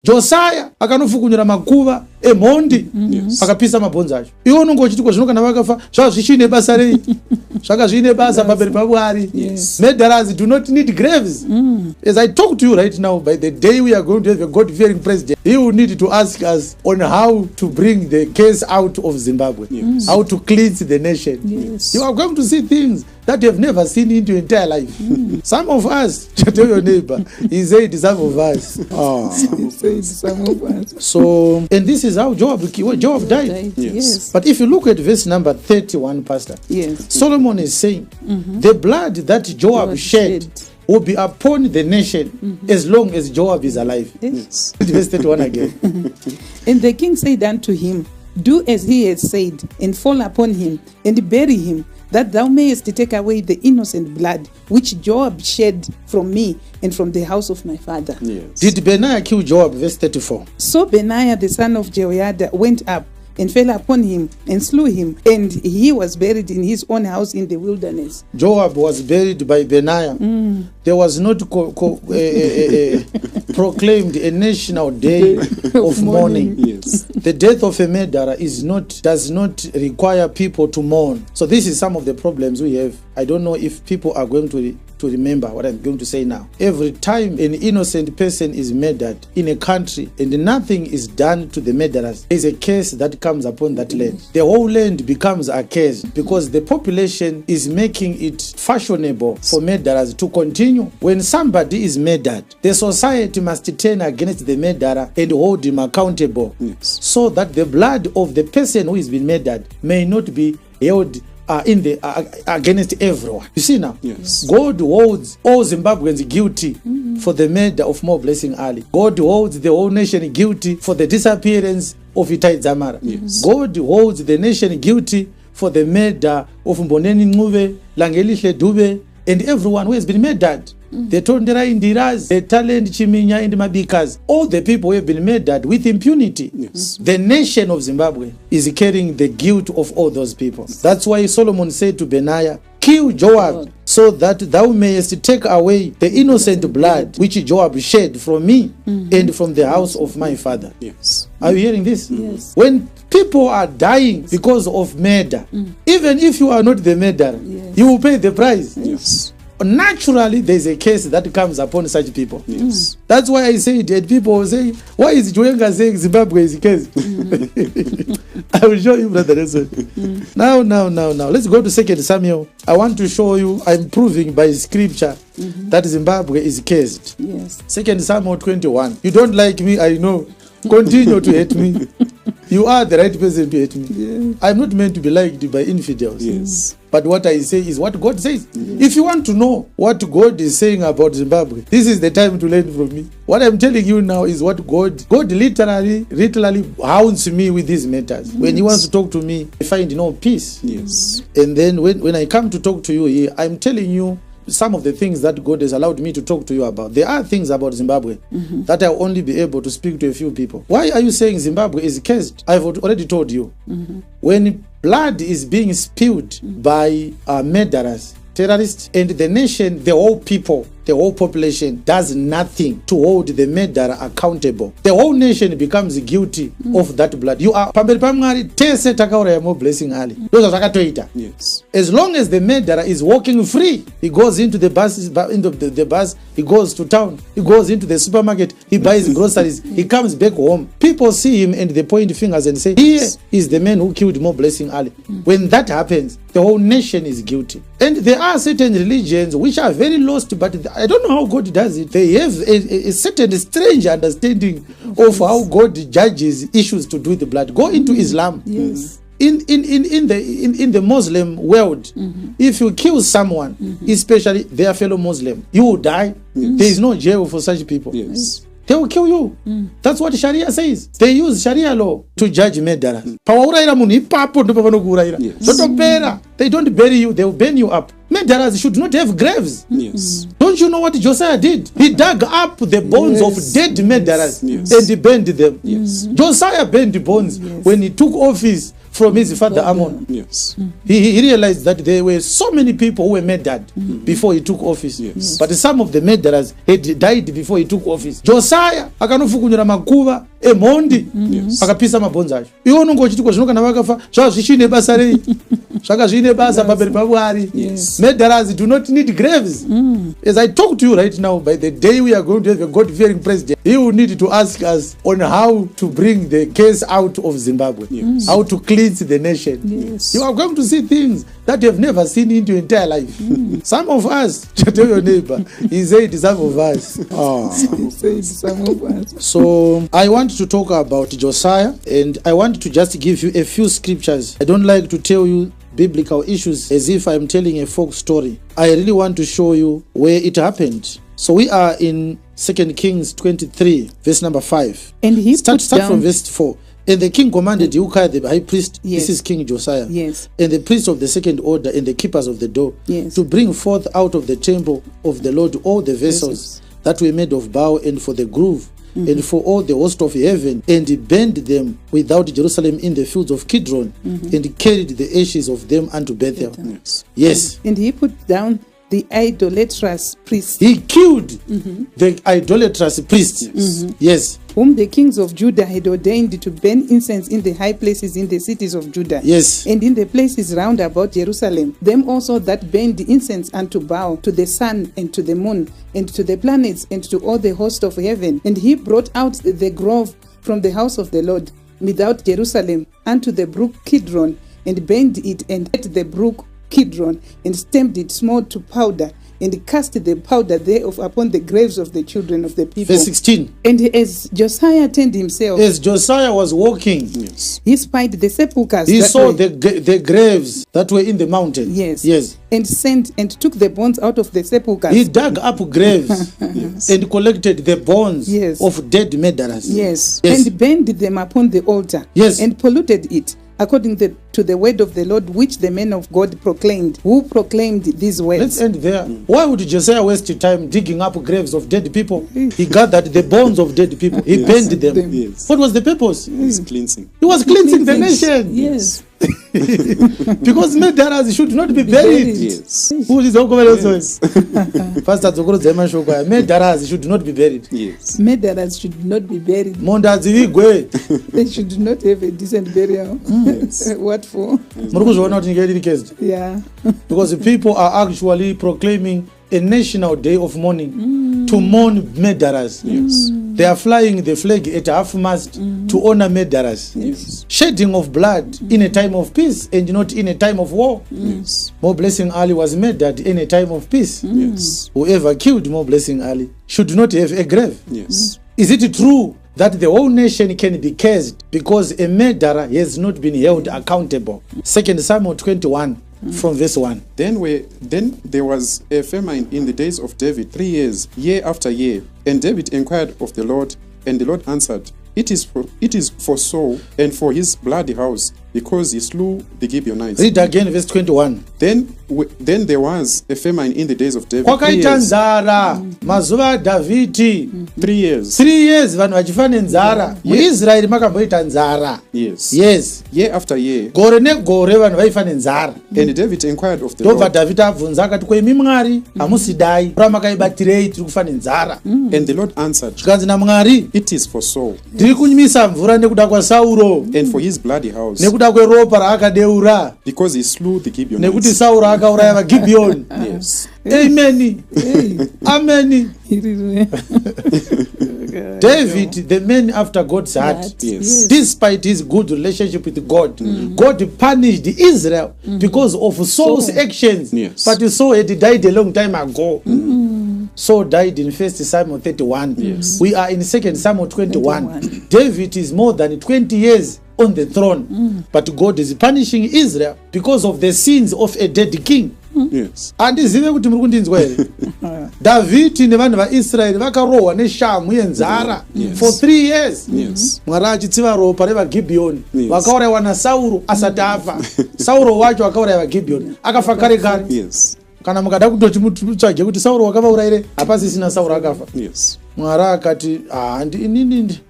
Josiah akanofukunyira makuva emhondi akapisa mabhonzo acho. Iwo unongochitiko zvino kana vakafa zvazvichine basa rei. Zvakazvine basa pamberi paMwari. Murderers do not need graves. As I talk to you right now, by the day we are going to have a God-fearing president, he will need to ask us on how to bring the case out of Zimbabwe, how to cleanse the nation. You are going to see things that you have never seen in your entire life. Some of us, tell your neighbor, he said some of us. He said some of us. So, and this is how Joab died. Yes. But if you look at verse number 31, Pastor, Solomon is saying, the blood that Joab shed will be upon the nation as long as Joab is alive. Yes. Verse 31 again. And the king said unto him, do as he has said, and fall upon him, and bury him, that thou mayest take away the innocent blood which Joab shed from me and from the house of my father. Did Benaiah kill Joab? Verse 34. So Benaiah the son of Jehoiada went up and fell upon him and slew him, and he was buried in his own house in the wilderness. Joab was buried by Benaiah. There was not proclaimed a national day of mourning. The death of a murderer does not require people to mourn. So this is some of the problems we have. I don't know if people are going to remember what I'm going to say now. Every time an innocent person is murdered in a country and nothing is done to the murderers, there's a curse that comes upon that land. The whole land becomes accursed because the population is making it fashionable for murderers to continue. When somebody is murdered, the society must turn against the murderer and hold him accountable, so that the blood of the person who has been murdered may not be held against everyone. You see now, God holds all Zimbabweans guilty for the murder of More Blessing Ali. God holds the whole nation guilty for the disappearance of Itai Dzamara. God holds the nation guilty for the murder of Mboneni Ncube, Langelihle Dube, and everyone who has been murdered. The Tondera Indiras, the Talent Chiminya and Mabikas, all the people who have been murdered with impunity. The nation of Zimbabwe is carrying the guilt of all those people. That's why Solomon said to Benaiah, kill Joab, so that thou mayest take away the innocent blood which Joab shed from me and from the house of my father. Are you hearing this? When people are dying because of murder, even if you are not the murderer, you will pay the price. Naturally, there's a case that comes upon such people. That's why I say that people will say, why is Chiwenga saying Zimbabwe is a case? I will show you, Brother Nelson. Now, let's go to 2 Samuel. I want to show you, I'm proving by scripture that Zimbabwe is cased. 2 Samuel 21. You don't like me, I know. Continue to hate me. You are the right person to hate me. I'm not meant to be liked by infidels. But what I say is what God says. If you want to know what God is saying about Zimbabwe, this is the time to learn from me. What I'm telling you now is what God literally hounds me with these matters. When he wants to talk to me, I find no peace. And then when I come to talk to you here, I'm telling you some of the things that God has allowed me to talk to you about. There are things about Zimbabwe that I'll only be able to speak to a few people. Why are you saying Zimbabwe is cursed? I've already told you. When blood is being spilled by murderers, terrorists, and the nation, the whole people, the whole population does nothing to hold the murderer accountable, the whole nation becomes guilty of that blood. You are pamberi paMwari tese takauraya More Blessing Ali. Those are zvakatoita. As long as the murderer is walking free, he goes into the bus, he goes to town, he goes into the supermarket, he buys groceries, he comes back home. People see him and they point fingers and say, here is the man who killed More Blessing Ali. When that happens, the whole nation is guilty. And there are certain religions which are very lost, but I don't know how God does it. They have a certain strange understanding of how God judges issues to do with the blood. Go into Islam. In the Muslim world, if you kill someone, especially their fellow Muslim, you will die. There is no jail for such people. They will kill you. That's what Sharia says. They use Sharia law to judge murderers. They don't bury you, they will burn you up. Murderers should not have graves. Don't you know what Josiah did? He dug up the bones of dead murderers and he burned them. Josiah burned the bones when he took office from his father Ammon. Yes. He realized that there were so many people who were murdered before he took office. Yes. But some of the murderers had died before he took office. Josiah akanofukunyura makuva emhondi akapisa mabhonzo acho. Iwo unonge uchiti zvino kana vakafa zvava zvichine basa rei. Zvaka zvine basa pamberi paMwari. Murderers do not need graves. As I talk to you right now, by the day we are going to have a God-fearing president, he will need to ask us on how to bring the case out of Zimbabwe, how to cleanse the nation. Yes. You are going to see things that you have never seen in your entire life. Some of us, tell your neighbor, he said some of us. He said some of us. So I want to talk about Josiah, and I want to just give you a few scriptures. I don't like to tell you biblical issues as if I'm telling a folk story. I really want to show you where it happened. So we are in 2 Kings 23, verse number 5. And he Start put down from verse 4. And the king commanded Hilkiah the high priest, Yes. this is King Josiah, Yes. and the priests of the second order and the keepers of the door, Yes. to bring forth out of the temple of the Lord all the vessels that were made of bow, and for the groove, and for all the host of heaven, and burned them without Jerusalem in the fields of Kidron, and carried the ashes of them unto Bethel. Yes. Yes. And he put down the idolatrous priests, He killed the idolatrous priests. Yes. whom the kings of Judah had ordained to burn incense in the high places in the cities of Judah, Yes. and in the places round about Jerusalem. Them also that burned incense unto bow, to the sun and to the moon, and to the planets, and to all the host of heaven. And he brought out the grove from the house of the Lord, without Jerusalem, unto the brook Kidron, and burned it, and at the brook Kidron, and stamped it small to powder, and cast the powder thereof upon the graves of the children of the people. Verse 16. And as Josiah turned himself, As Josiah was walking, Yes. he spied the sepulchres he that saw were- the graves that were in the mountain. Yes. Yes. and sent and took the bones out of the sepulchres. He dug up graves Yes. and collected the bones Yes. of dead murderers. Yes. Yes. And burned them upon the altar. Yes. And polluted it, according to the word of the Lord, which the men of God proclaimed. Who proclaimed these words? Let's end there. Why would Josiah waste time digging up graves of dead people? He gathered the bones of dead people. He burned them. Yes. What was the purpose? It's cleansing. He was cleansing the nation. Yes. Because murderers should not be buried. Yes. Who is Yes. Pastor Zokoro Zema Shoko, murderers should not be buried. Yes. Murderers should not be buried. Mondazi vigwe. They should not have a decent burial. Yes. What for? Muri kuzviona kuti ndinge riri case. Yeah. Because the people are actually proclaiming a national day of mourning to mourn murderers. Yes. They are flying the flag at half mast to honor murderers. Yes. Shedding of blood in a time of peace and not in a time of war. Yes. More Blessing Ali was murdered in a time of peace. Yes. Whoever killed More Blessing Ali should not have a grave. Yes. Is it true that the whole nation can be cursed because a murderer has not been held accountable? 2 Samuel 21 from verse 1. Then there was a famine in the days of David 3 years, year after year. And David inquired of the Lord, and the Lord answered, It is for Saul and for his bloody house, because he slew the Gibeonites. Read again verse 21. Then there was a famine in the days of David 3 Kwakaita years. nzara mazuva aDhavhidhi 3 years. 3 years vanhu vachifa nenzara. Muisraeri makamboita nzara. Yes. Yes. Year after year. Gore negore vanhu vaifa nenzara. And David inquired of the Ndobva Lord, Dhavhidhi abvunza akati kwemi Mwari hamusidai ramakaibatirei tiri kufa nenzara. and the Lord answered, Zvikanzi naMwari It is for Saul ndiri kunyimisa mvura nekuda kwaSauro and for his bloody house, nekuda kweropa raakadeura because he slew the nekuti Gibeonites. Sauro akauraya vaGibheoni. Yes. Amen. Amen. God. David, the man after God's heart, Yes. despite his good relationship with God, God punished Israel because of Saul's actions. Yes. But Saul had died a long time ago. Saul died in 1 Samuel 31. Yes. We are in 2 Samuel 21. David is more than 20 years on the throne. But God is punishing Israel because of the sins of a dead king. Yes. Handizive kuti muri kundinzwa here. Dhavhidhi nevanhu vaIsraeri vakarohwa neshamhu yenzara for 3 years. Yes. Mwari achitsiva ropa revaGibheoni Yes. vakaurayiwa naSauro asati afa. Sauro wacho akauraya vaGibheoni akafa kare kare. Yes. kana mukada kutoti mutsvage kuti Sauro wakavaurayire hapasisina Sauro akafa. Yes. Mwari akati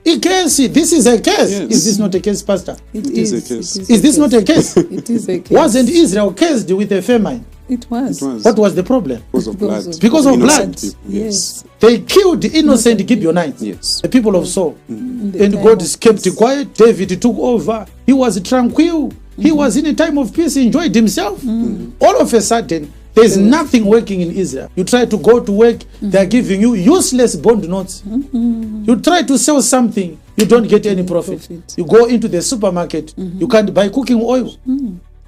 ikesi, this is a case. Yes. Is this not a case, Pastor? It is a case. Is this not a case? It is a case. Wasn't Israel cursed with a famine? It was. What was the problem? Because of blood. Because of Innocent blood. people. Yes. They killed innocent Gibeonites, Yes. the people of Saul. In the And time God of kept peace. quiet. David took over. He was tranquil. He was in a time of peace. He enjoyed himself. All of a sudden, there's nothing working in Israel. You try to go to work, they're giving you useless bond notes. You try to sell something, you don't get any profit. You go into the supermarket, you can't buy cooking oil.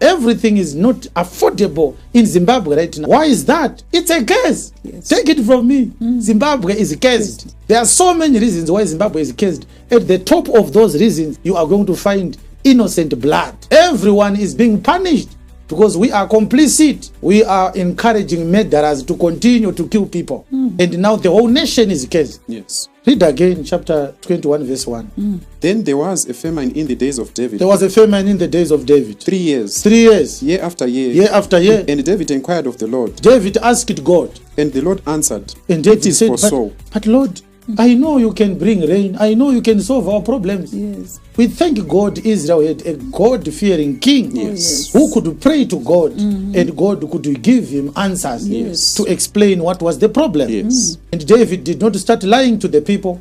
Everything is not affordable in Zimbabwe right now. Why is that? It's a curse. Yes. Take it from me. Zimbabwe is cursed. There are so many reasons why Zimbabwe is cursed. At the top of those reasons, you are going to find innocent blood. Everyone is being punished because we are complicit. We are encouraging murderers to continue to kill people. And now the whole nation is cursed. Yes. Read again chapter 21 verse 1. Then there was a famine in the days of David. There was a famine in the days of David. 3 years. 3 years. Year after year. Year after year. And David inquired of the Lord. David asked God. And the Lord answered. And David It is said, for so. but Lord, I know you can bring rain. I know you can solve our problems. Yes. We thank God Israel had a God-fearing king Yes. who could pray to God and God could give him answers Yes. to explain what was the problem. Yes. And David did not start lying to the people.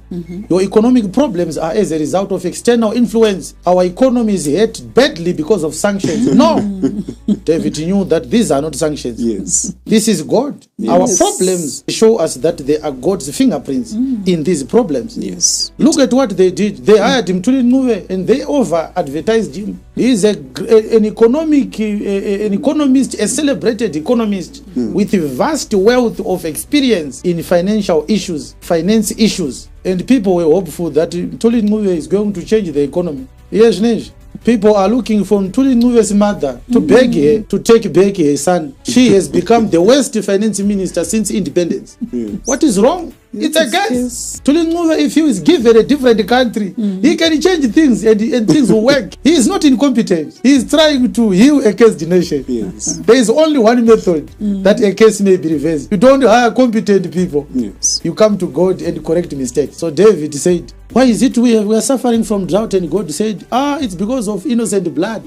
Your economic problems are as a result of external influence. Our economy is hurt badly because of sanctions. No. David knew that these are not sanctions. Yes. This is God. Yes. Our problems show us that there are God's fingerprints in these problems. Yes. Look at what they did. They hired him to Nuwe and they over-advertised him. He is an economist, a celebrated economist with a vast wealth of experience in financial issues, finance issues. And people were hopeful that Ntuli Nuwe is going to change the economy. Yes, Nesh. People are looking for Ntuli Nuwe's mother to beg her to take back her son. She has become the worst finance minister since independence. Yes. What is wrong? It's a guess. Yes. Ntuli Nuwe, if he is given a different country, he can change things and things will work. He is not incompetent. He is trying to heal a cursed nation. Yes. There is only one method that a case may be reversed. You don't hire competent people. Yes. You come to God and correct mistakes. So David said, why is it we are suffering from drought? And God said, it's because of innocent blood.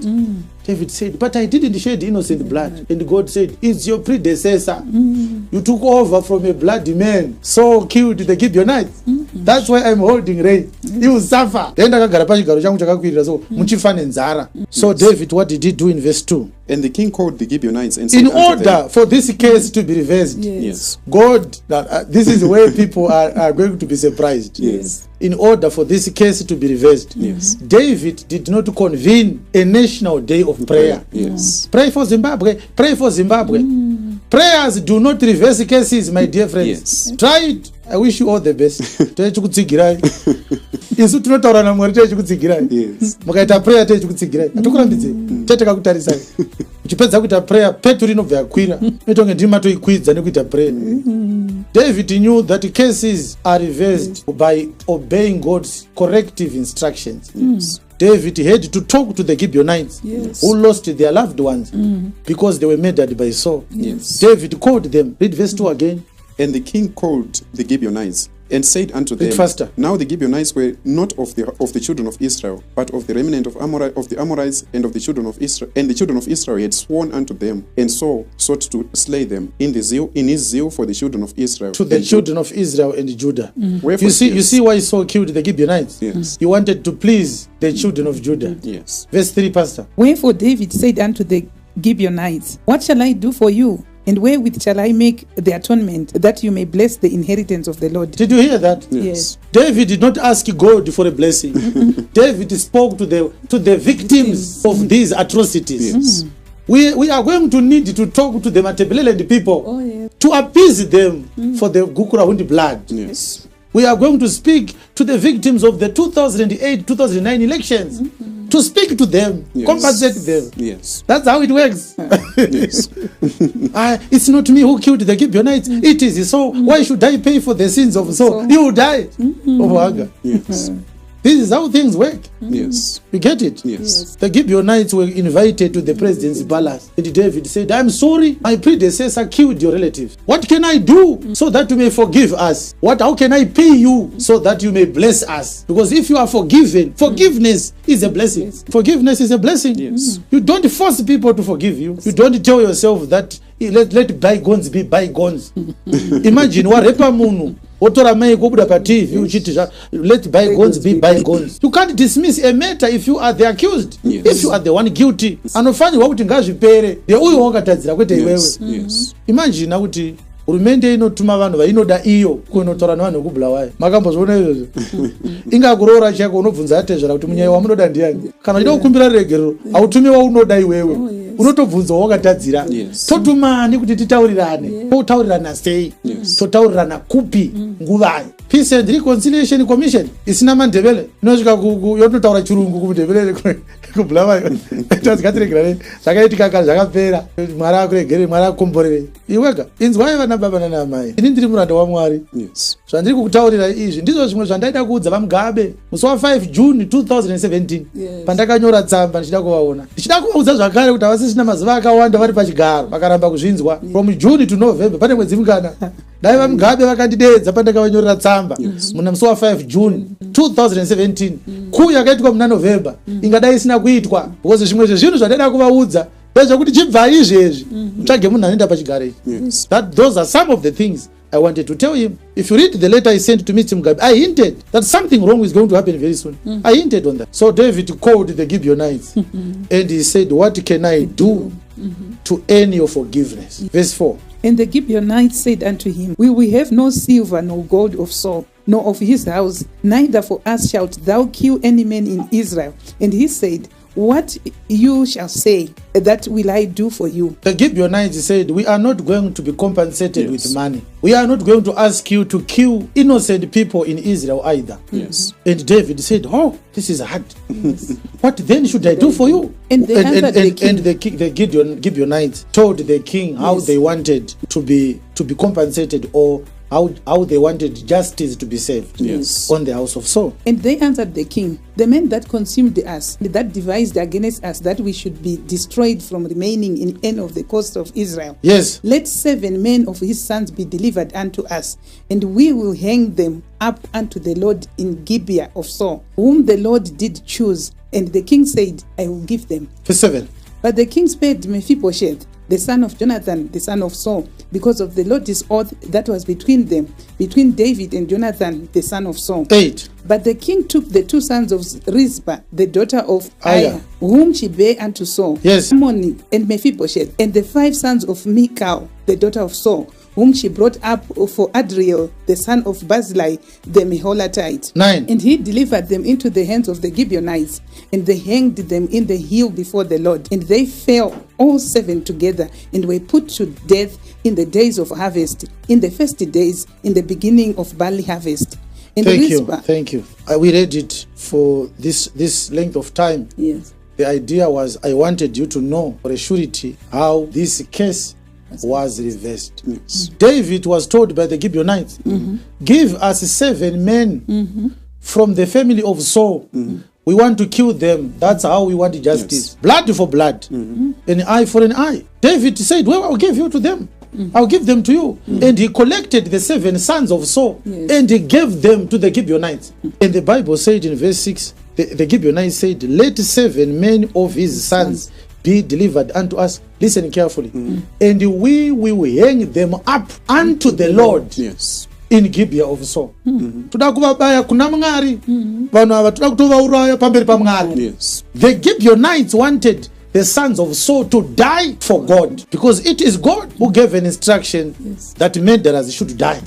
David said, but I didn't shed innocent blood. And God said, it's your predecessor. You took over from a bloody man. Saul killed the Gibeonites. That's why I'm holding rain. You will suffer. Then akagara pachigaro changu chakakwirira so muchifa nenzara. So David, what did he do in verse 2? And the king called the Gibeonites and said In unto order them, for this case to be reversed, Yes. God, this is where people are going to be surprised. Yes. In order for this case to be reversed, Yes. David did not convene a national day of prayer. Yes. Pray for Zimbabwe. Pray for Zimbabwe. Prayers do not reverse cases, my dear friends. Yes. Try it. I wish you all the best. Tichikutsigirai. Isu tinotaura naMwari tichikutsigirai. Yes. Mukaita prayer tichikutsigirai. Atikurambidze. Tichakakutarisai. Uchipedza kuita prayer peturi inobva yakwira. Itonge ndima toikwidza nekuita prayer. David knew that cases are reversed by obeying God's corrective instructions. Yes. David had to talk to the Gibeonites who lost their loved ones because they were murdered by Saul. Yes. David called them. Read verse 2 again. And the king called the Gibeonites and said unto them, faster. Now the Gibeonites were not of the children of Israel, but of the remnant of the Amorites and of the children of Israel. And the children of Israel had sworn unto them, and Saul sought to slay them in his zeal for the children of Israel. To the children of Israel and Judah. Wherefore, You see why Saul killed the Gibeonites? Yes. He wanted to please the children of Judah. Yes. Verse 3, Pastor. Wherefore David said unto the Gibeonites, what shall I do for you? And wherewith shall I make the atonement, that you may bless the inheritance of the Lord? Did you hear that? Yes. David did not ask God for a blessing. David spoke to the victims of these atrocities. Yes. We are going to need to talk to the Matebeleland people Oh, yes. to appease them for the Gukurahundi blood. Yes. We are going to speak to the victims of the 2008-2009 elections. To speak to them, Yes. compensate them. Yes. That's how it works. Yes. It's not me who killed the Gibeonites. It is so. Why should I pay for the sins of Saul? You will die of hunger. Yes. This is how things work. Yes. You get it? Yes. The Gibeonites were invited to the president's palace. And David said, I'm sorry, my predecessor killed your relatives. What can I do so that you may forgive us? How can I pay you so that you may bless us? Because if you are forgiven, forgiveness is a blessing. Forgiveness is a blessing. Yes. You don't force people to forgive you. You don't tell yourself that let bygones be bygones. Imagine what Ripa munu. Let bygones be bygones. You can't dismiss a matter if you are the accused. Yes. If you are the one guilty. Anofanirwa kuti ngazvipere. Uyo wakatadzira kwete iwewe. Yes. Imagine kuti hurumende inotuma vanhu vainoda iyo kunotaura nevanhu vekubulawayo. Makambozviona izvozvo? Ingakuroora chako unobvunza atezvera kuti munyaya wamunoda ndiani. Kana uchida kukumbira regerero, hautumi waunoda iwewe. Unotobvunza wakatadzira. Totumani kuti titaurirane. Totaurirana sei? Totaurirana kupi nguvai? Peace and Reconciliation Commission isina mandebele. Inosvika yototaura chirungu kumundebele kubulawayo. Tazikatiregerane. Zvakaitika kare zvakapera. Mwari akuregere, Mwari akomborere. Iwega inzwai vana baba nana mai. Ini ndiri muranda waMwari. Zvandiri kukutaurira izvi ndizvo zvimwe zvandaida kuudza vaMugabe musi wa5 June 2017. Pandakanyora tsamba ndichida kuvaona. Ndichida kuvaudza zvakare kuti havasisina mazuva akawanda vari pachigaro vakaramba kuzvinzwa. From June to November pane mwedzi mungana. Dai vaMugabe vakandidedza pandakavanyorera tsamba muna musi wa5 June 2017. Kuu yakaitwa muna November ingadai isina kuitwa because zvimwe zvezvinhu zvandaida kuvaudza ndezvekuti chibva izvezvi mutsvage munhu anoenda pachigaro ichi. Those are some of the things I wanted to tell him. If you read the letter I sent to Mr. Mugabe, I hinted that something wrong is going to happen very soon. I hinted on that. So David called the Gibeonites and he said, what can I do to earn your forgiveness? Verse 4. And the Gibeonites said unto him, we have no silver nor gold of Saul, nor of his house, neither for us shalt thou kill any man in Israel. And he said, what you shall say, that will I do for you. The Gibeonites said, we are not going to be compensated with money. We are not going to ask you to kill innocent people in Israel either. And David said, oh, this is hard. What then should I do for you? And the Gibeonites told the king how they wanted to be compensated, or how they wanted justice to be served on the house of Saul. And they answered the king, the men that consumed us, that devised against us that we should be destroyed from remaining in any of the coast of Israel. Let 7 men of his sons be delivered unto us, and we will hang them up unto the Lord in Gibeah of Saul, whom the Lord did choose. And the king said, I will give them. Verse 7. But the king spared Mephibosheth, the son of Jonathan, the son of Saul, because of the Lord's oath that was between them, between David and Jonathan, the son of Saul. 8. But the king took the 2 sons of Ripa, the daughter of Aiah, whom she bare unto Saul, Ammoni and Mephibosheth, and the 5 sons of Michal, the daughter of Saul, whom she brought up for Adriel, the son of Barzillai, the Meholatite. 9. And he delivered them into the hands of the Gibeonites, and they hanged them in the hill before the Lord. And they fell all 7 together, and were put to death in the days of harvest, in the first days, in the beginning of barley harvest. And Thank you. We read it for this length of time. The idea was I wanted you to know for a surety how this case was reversed. David was told by the Gibeonites, give us 7 men from the family of Saul. We want to kill them. That's how we want justice. Blood for blood. An eye for an eye. David said, well, I'll give you to them. I'll give them to you. And he collected the 7 sons of Saul and he gave them to the Gibeonites. And the Bible said in verse 6, the Gibeonites said, let 7 men of his sons be delivered unto us. Listen carefully. And we will hang them up unto the Lord in Gibeah of Saul. Toda kuvabaya kuna Mwari. Vanhu ava toda kutovauraya pamberi paMwari. The Gibeonites wanted the sons of Saul to die for God, because it is God who gave an instruction that murderers should die.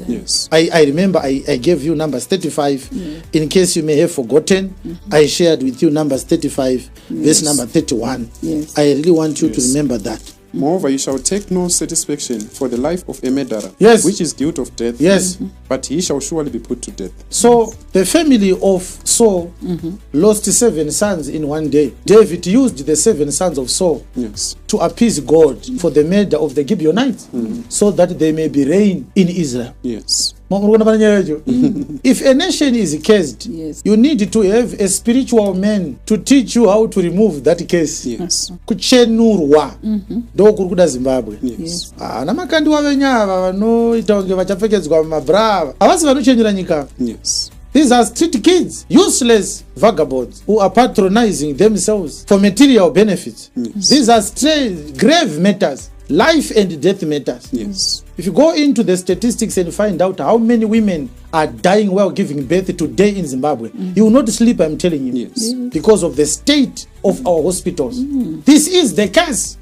I remember I gave you Numbers 35. In case you may have forgotten, I shared with you Numbers 35, verse number 31. I really want you to remember that. Moreover, you shall take no satisfaction for the life of a murderer, which is guilt of death, but he shall surely be put to death. So the family of Saul lost 7 sons in one day. David used the 7 sons of Saul to appease God for the murder of the Gibeonites, so that there may be rain in Israel. If a nation is cursed, Yes. you need to have a spiritual man to teach you how to remove that curse. Yes. Kuchenurwa ndo kuri kuda Zimbabwe. Yes. Namakandi wavenyava vanoita kunge vachapfekedzwa mumabhra havasi vanochenjera nyika. Yes. These are street kids, useless vagabonds who are patronizing themselves for material benefits. Yes. These are grave matters, life and death matters. Yes. If you go into the statistics and find out how many women are dying while giving birth today in Zimbabwe, you will not sleep, I'm telling you. Yes. Because of the state of our hospitals. This is the curse.